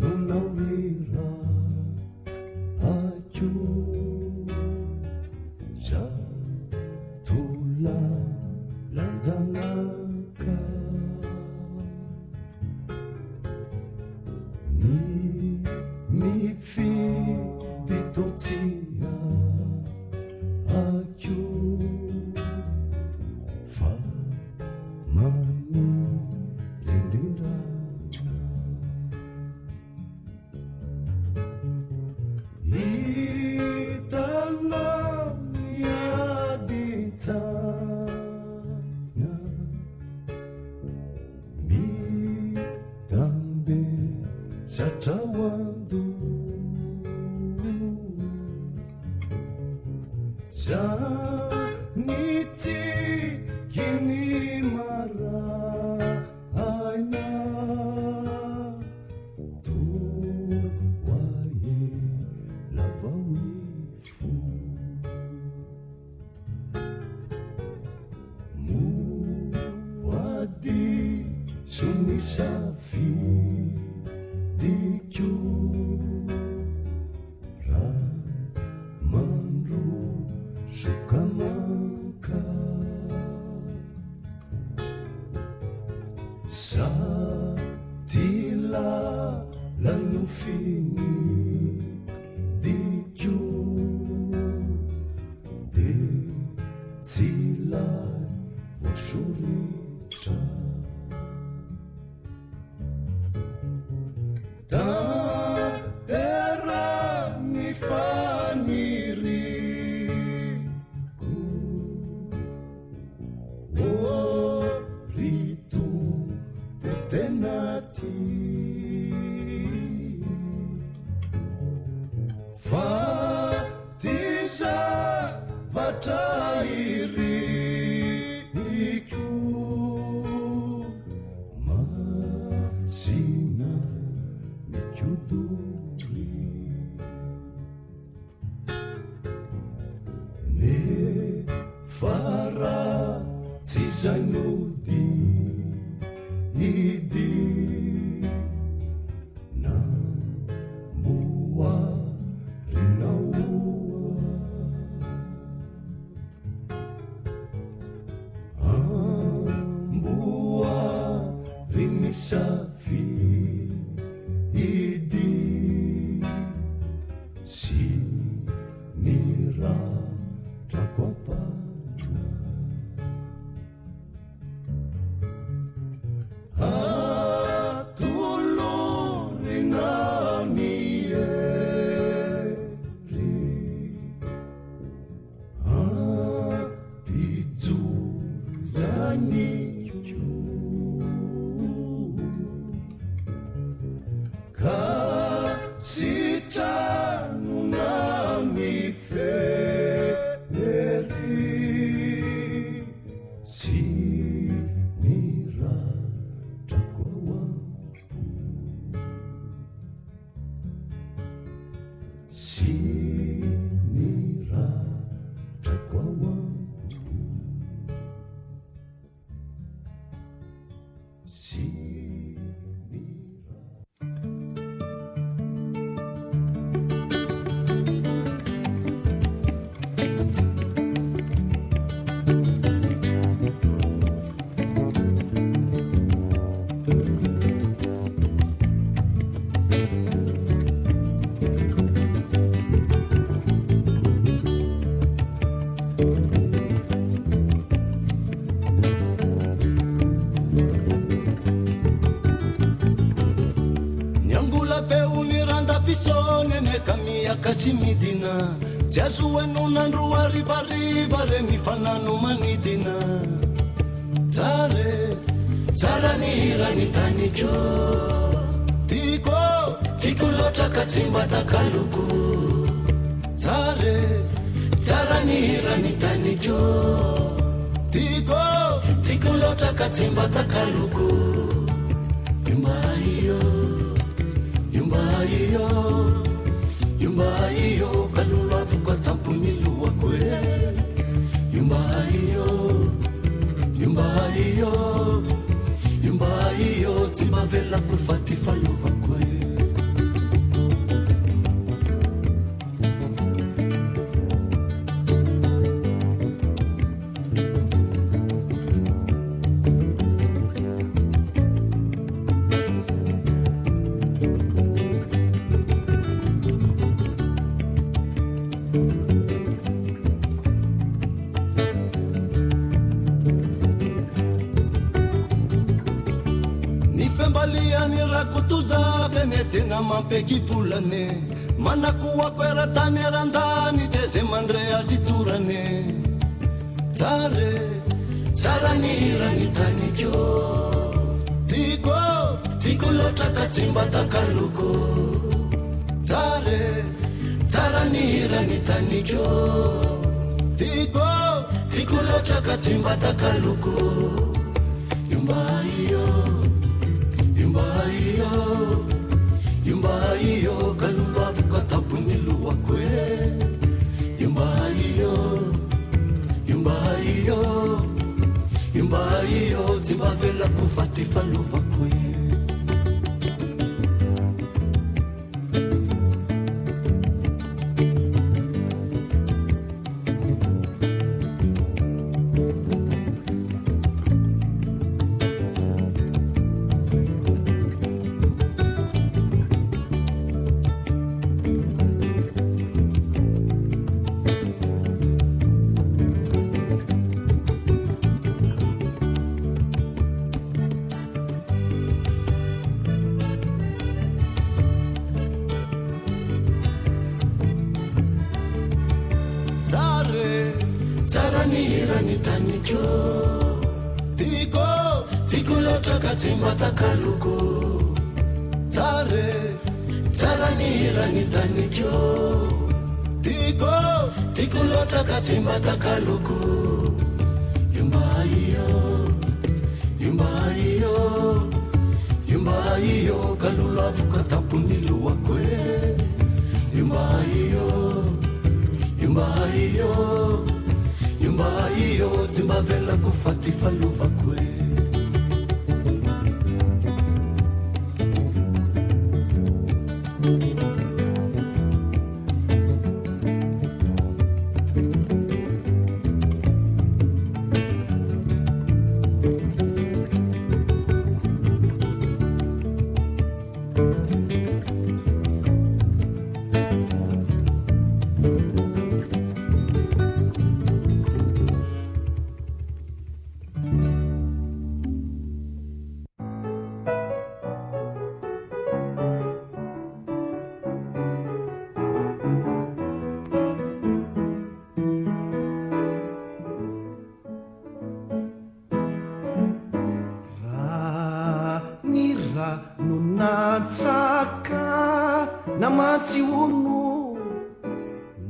nunawira ayu ja tula lanjanaka ni fiditotia ayu fa mani lindinda itana yaditsana mitambe satrawandu zaniti kini mara aina tuwaye lavawifu muwadi sunisafi dikyu ramandru sukamaka satila lanufini dikyu de tsila voshuritra ta terra mi faniri ritu putenati fatisa vatairi iku masina mikyuduri ne fara tsizainodi idi na mua rinaua ambua rinisafi idi si nira trakwapana sinira takwa wangu sinira kasimidina jazueno nandro arivariva reny fanano manidina tsare tsara ny hirany tanikyo tiko loatra ka tsy mba takaloko tsare tsara ny hirany tanikyo tiko loatra ka tsy mba takaloko yumba iyo kalulu avuka tampuni luwako yumba iyo timavela kufati faluva faliany rakotozavy metena mampeky volane manakoako eratany arandany dre zay mandre azy torane tsare tsara ny rany tanikio tiko loatra ka tsy mba takaloko tsare tsara ny rany tanikio tiko loatra ka tsy mba takaloko Yumba iyo kalulu avuka tapuni luwako Yumba iyo zibavela kufati faluva kwe tsara ny rany tanikio tiko loatra ka tsy mba takaloko tsara ny rany tanikio tiko loatra ka tsy mba takaloko yumba iyo kalulu avuka tapuni luwako yumba iyo zimbavela kufati faluva kwe natsaka namatsy ono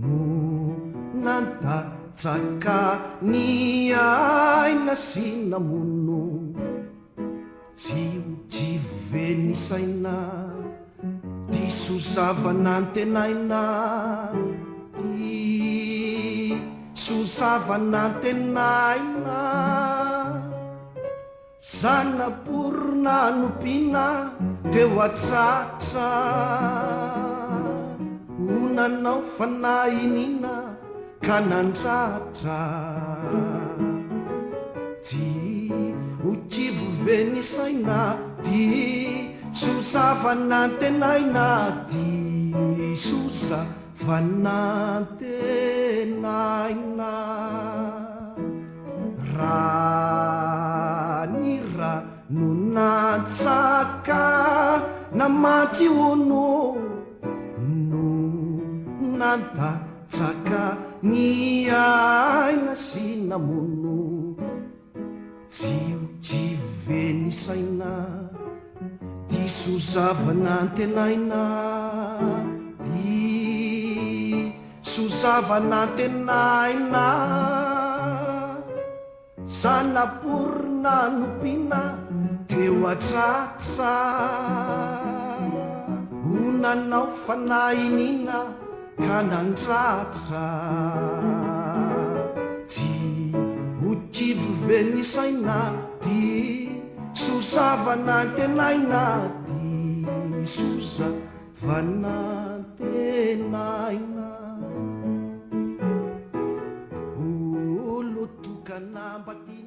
no nantatsaka ny aina sy namono tsy veny saina diso zavanantenaina diso zavanantenaina zanapurna nupina teo atratra unanao fanainina ka nandratra ty uchivu venisaina ty susavanantenaina ty susavanantenaina ranira no natsaka namatsy ono no nantatsaka ny aina sy namono tsy veny saina diso zavanantenaina diso zavanantenaina zanapurna nupina teo atratra unanao fanainina ka nandratra ty uchivu venisaina ty susavanantenaina ty susavanantenaina olo tokanambati